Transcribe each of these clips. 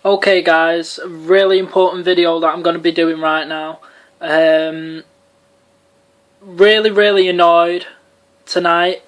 Okay guys, a really important video that I'm going to be doing right now. Really annoyed tonight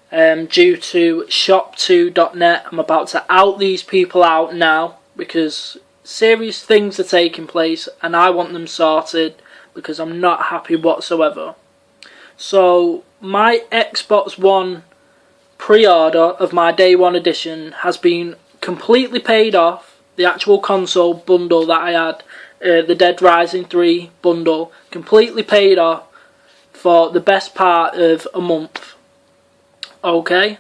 due to Shopto.net. I'm about to out these people out now because serious things are taking place and I want them sorted because I'm not happy whatsoever. So my Xbox One pre-order of my Day 1 edition has been completely paid off. The actual console bundle that I had, the Dead Rising 3 bundle, completely paid off for the best part of a month. Okay.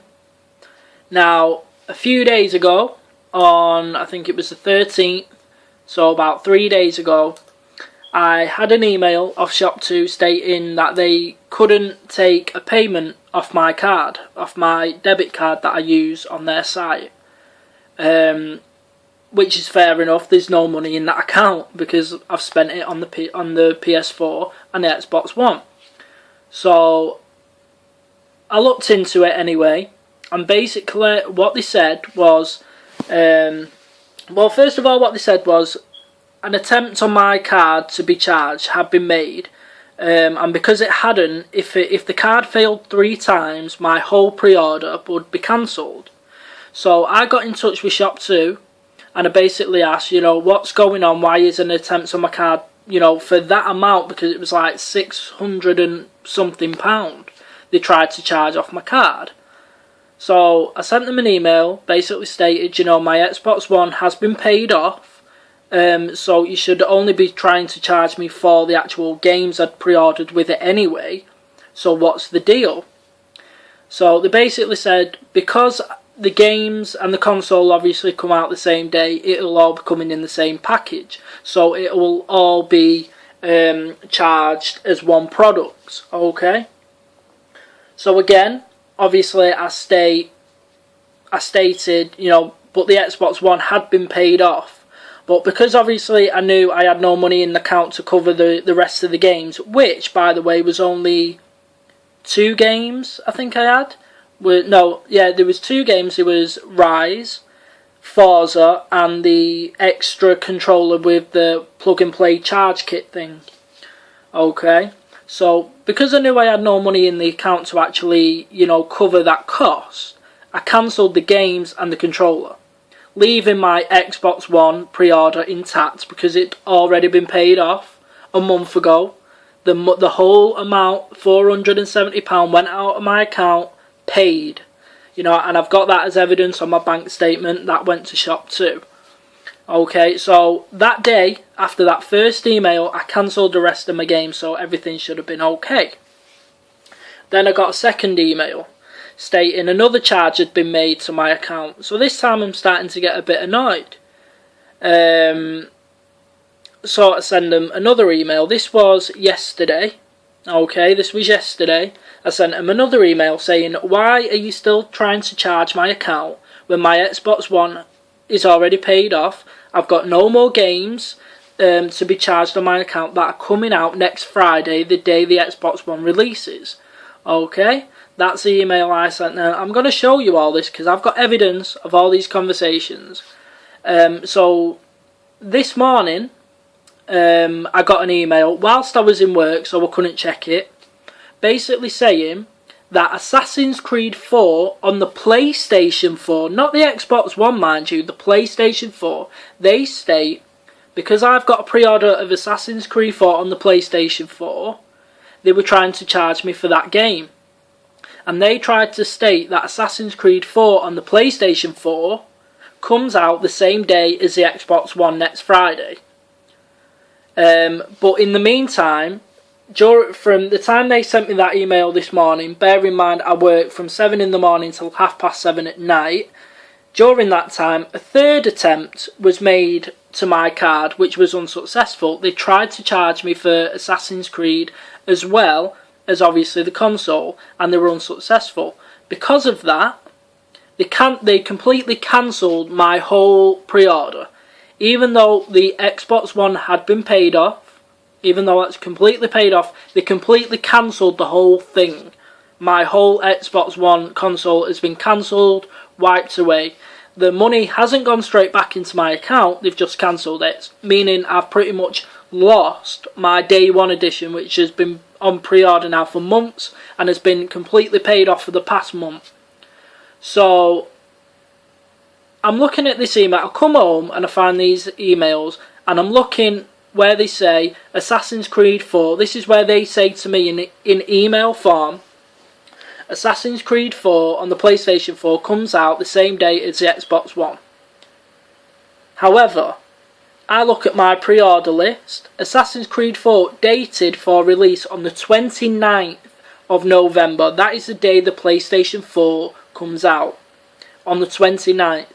Now, a few days ago, on I think it was the 13th, so about 3 days ago, I had an email off Shopto stating that they couldn't take a payment off my card, off my debit card that I use on their site. Which is fair enough. There's no money in that account because I've spent it on the PS4 and the Xbox One. So I looked into it anyway, and basically what they said was, well, first of all, what they said was an attempt on my card to be charged had been made, and because it hadn't, if the card failed 3 times, my whole pre-order would be cancelled. So I got in touch with Shopto. And I basically asked, what's going on? Why is an attempt on my card, for that amount? Because it was like 600 and something pound they tried to charge off my card. So I sent them an email, basically stated, my Xbox One has been paid off. So you should only be trying to charge me for the actual games I'd pre-ordered with it anyway. So what's the deal? So they basically said, because the games and the console obviously come out the same day, it'll all be coming in the same package, so it will all be charged as one product. Okay, so again, obviously I stated, but the Xbox One had been paid off, but because obviously I knew I had no money in the account to cover the rest of the games, which by the way was only 2 games I think I had. There was 2 games. There was Rise, Forza, and the extra controller with the plug-and-play charge kit thing. Okay, so because I knew I had no money in the account to actually, cover that cost, I cancelled the games and the controller, leaving my Xbox One pre-order intact because it already been paid off a month ago. The whole amount, £470, went out of my account, paid, and I've got that as evidence on my bank statement that went to Shopto. Okay, so that day after that first email, I cancelled the rest of my game, so everything should have been okay. Then I got a second email stating another charge had been made to my account. So this time I'm starting to get a bit annoyed. So I send them another email. This was yesterday. Okay, this was yesterday. I sent him another email saying, why are you still trying to charge my account when my Xbox One is already paid off? I've got no more games to be charged on my account that are coming out next Friday, the day the Xbox One releases. Okay, that's the email I sent. Now, I'm going to show you all this because I've got evidence of all these conversations. So this morning, I got an email whilst I was in work, so I couldn't check it, basically saying that Assassin's Creed 4 on the PlayStation 4, not the Xbox One mind you, the PlayStation 4, they state, because I've got a pre-order of Assassin's Creed 4 on the PlayStation 4, they were trying to charge me for that game. And they tried to state that Assassin's Creed 4 on the PlayStation 4 comes out the same day as the Xbox One next Friday. But in the meantime, from the time they sent me that email this morning, bear in mind I work from 7 in the morning till 7:30 at night. During that time, a third attempt was made to my card, which was unsuccessful. They tried to charge me for Assassin's Creed as well as obviously the console, and they were unsuccessful. Because of that, they completely cancelled my whole pre-order. Even though the Xbox One had been paid off, even though it's completely paid off, they completely cancelled the whole thing. My whole Xbox One console has been cancelled, wiped away. the money hasn't gone straight back into my account, they've just cancelled it, meaning I've pretty much lost my day one edition, which has been on pre-order now for months and has been completely paid off for the past month. So I'm looking at this email. I come home and I find these emails, and I'm looking where they say Assassin's Creed 4. This is where they say to me in email form, Assassin's Creed 4 on the PlayStation 4 comes out the same day as the Xbox One. However, I look at my pre-order list. Assassin's Creed 4 dated for release on the 29th of November. That is the day the PlayStation 4 comes out. On the 29th.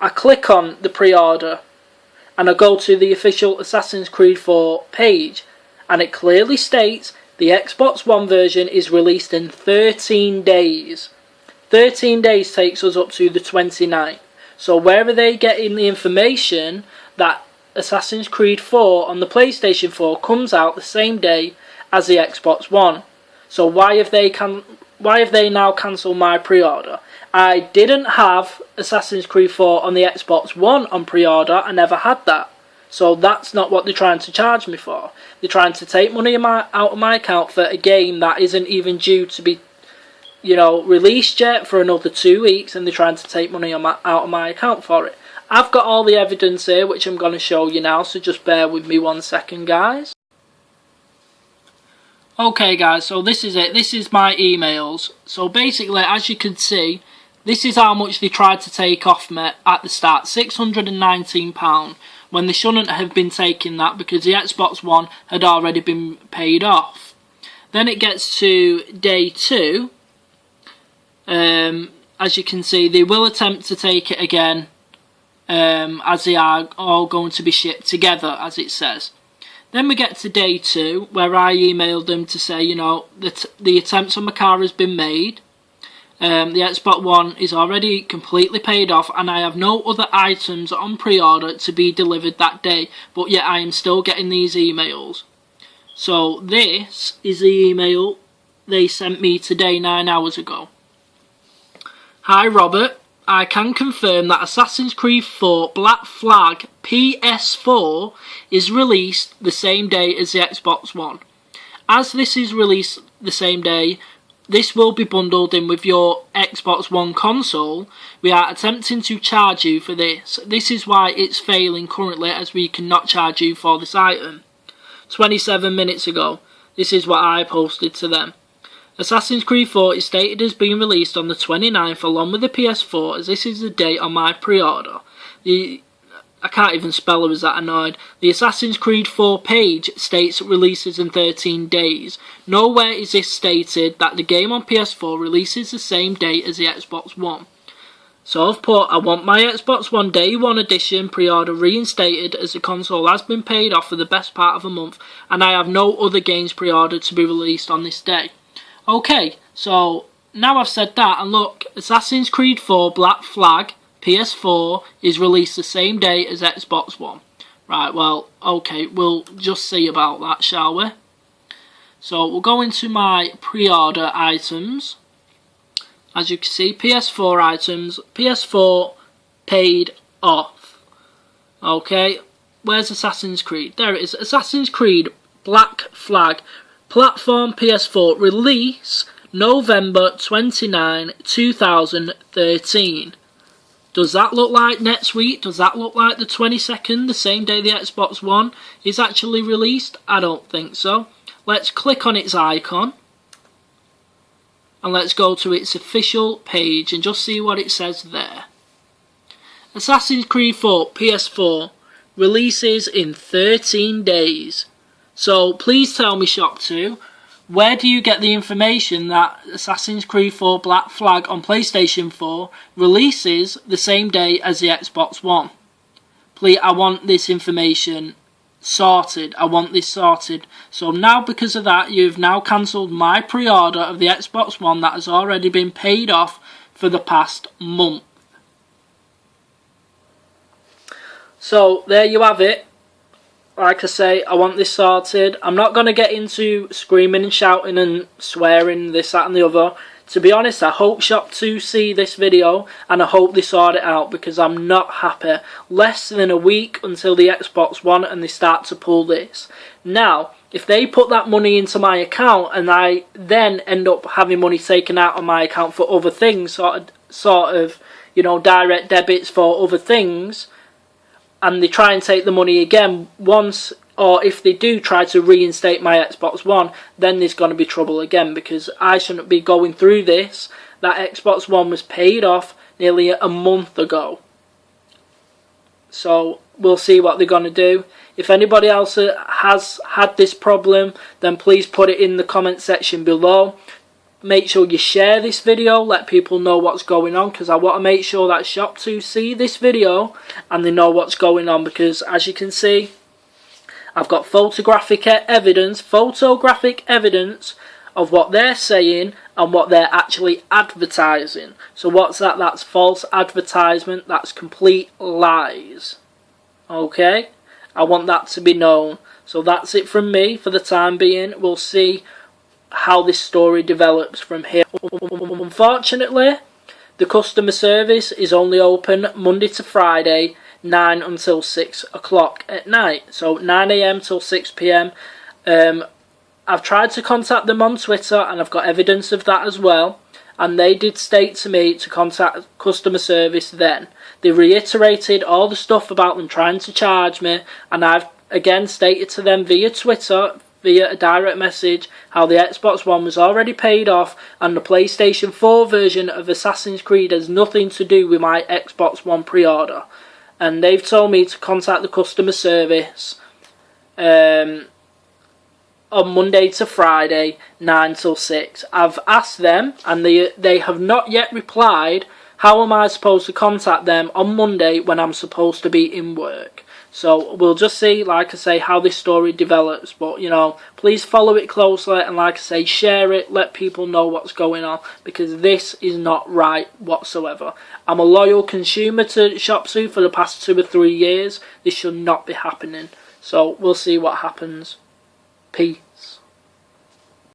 I click on the pre-order and I go to the official Assassin's Creed 4 page, and it clearly states the Xbox One version is released in 13 days. 13 days takes us up to the 29th. So where are they getting the information that Assassin's Creed 4 on the PlayStation 4 comes out the same day as the Xbox One? So why have they now cancelled my pre-order? I didn't have Assassin's Creed 4 on the Xbox One on pre-order. I never had that. So that's not what they're trying to charge me for. They're trying to take money out of my account for a game that isn't even due to be, released yet for another 2 weeks, and they're trying to take money out of my account for it. I've got all the evidence here, which I'm going to show you now, so just bear with me 1 second, guys. Okay, guys, so this is it. This is my emails. So basically, as you can see, this is how much they tried to take off me at the start, £619, when they shouldn't have been taking that because the Xbox One had already been paid off. Then it gets to day 2. As you can see, they will attempt to take it again, as they are all going to be shipped together, as it says. Then we get to day 2, where I emailed them to say, that the attempts on my car has been made. The Xbox One is already completely paid off, and I have no other items on pre-order to be delivered that day, but yet I am still getting these emails. So this is the email they sent me today, 9 hours ago. Hi Robert, I can confirm that Assassin's Creed 4 Black Flag PS4 is released the same day as the Xbox One. As this is released the same day, this will be bundled in with your Xbox One console. We are attempting to charge you for this. This is why it's failing currently, as we cannot charge you for this item. 27 minutes ago, this is what I posted to them. Assassin's Creed 4 is stated as being released on the 29th along with the PS4, as this is the date on my pre-order. I can't even spell, I was that annoyed. The Assassin's Creed 4 page states releases in 13 days. Nowhere is this stated that the game on PS4 releases the same date as the Xbox One. So I've put, I want my Xbox One Day 1 edition pre-order reinstated, as the console has been paid off for the best part of a month, and I have no other games pre-ordered to be released on this day. Okay, so now I've said that, and look, Assassin's Creed 4 Black Flag PS4 is released the same day as Xbox One. Right, well, okay, we'll just see about that, shall we? So we'll go into my pre-order items. As you can see, PS4 items, PS4 paid off. Okay, where's Assassin's Creed? There it is, Assassin's Creed Black Flag Platform PS4 release November 29, 2013. Does that look like next week? Does that look like the 22nd, the same day the Xbox One is actually released? I don't think so. Let's click on its icon. And let's go to its official page and just see what it says there. Assassin's Creed 4 PS4 releases in 13 days. So please tell me, Shopto, where do you get the information that Assassin's Creed 4 Black Flag on PlayStation 4 releases the same day as the Xbox One? Please, I want this information sorted. I want this sorted. So now, because of that, you've now cancelled my pre-order of the Xbox One that has already been paid off for the past month. So there you have it. Like I say, I want this sorted. I'm not going to get into screaming and shouting and swearing, this, that and the other. to be honest, I hope Shopto see this video and I hope they sort it out, because I'm not happy. Less than a week until the Xbox One and they start to pull this. Now, if they put that money into my account and I then end up having money taken out of my account for other things, sort of, you know, direct debits for other things, and they try and take the money again once, or if they do try to reinstate my Xbox One, then there's going to be trouble again, because I shouldn't be going through this. That Xbox One was paid off nearly a month ago. So we'll see what they're going to do. If anybody else has had this problem, then please put it in the comment section below. Make sure you share this video, let people know what's going on, because I want to make sure that Shopto see this video and they know what's going on, because as you can see, I've got photographic evidence of what they're saying and what they're actually advertising. So what's that? That's false advertisement. That's complete lies. Okay? I want that to be known. So that's it from me for the time being. We'll see how this story develops from here. Unfortunately, the customer service is only open Monday to Friday, 9 until 6 o'clock at night. So 9 AM till 6 PM. I've tried to contact them on Twitter and I've got evidence of that as well. And they did state to me to contact customer service then. They reiterated all the stuff about them trying to charge me, and I've again stated to them via Twitter, via a direct message, how the Xbox One was already paid off and the PlayStation 4 version of Assassin's Creed has nothing to do with my Xbox One pre-order. And they've told me to contact the customer service on Monday to Friday, 9 till 6. I've asked them and they have not yet replied. How am I supposed to contact them on Monday when I'm supposed to be in work? So we'll just see, like I say, how this story develops. But, you know, please follow it closely and, like I say, share it. Let people know what's going on, because this is not right whatsoever. I'm a loyal consumer to Shopto for the past 2 or 3 years. This should not be happening. So we'll see what happens. Peace.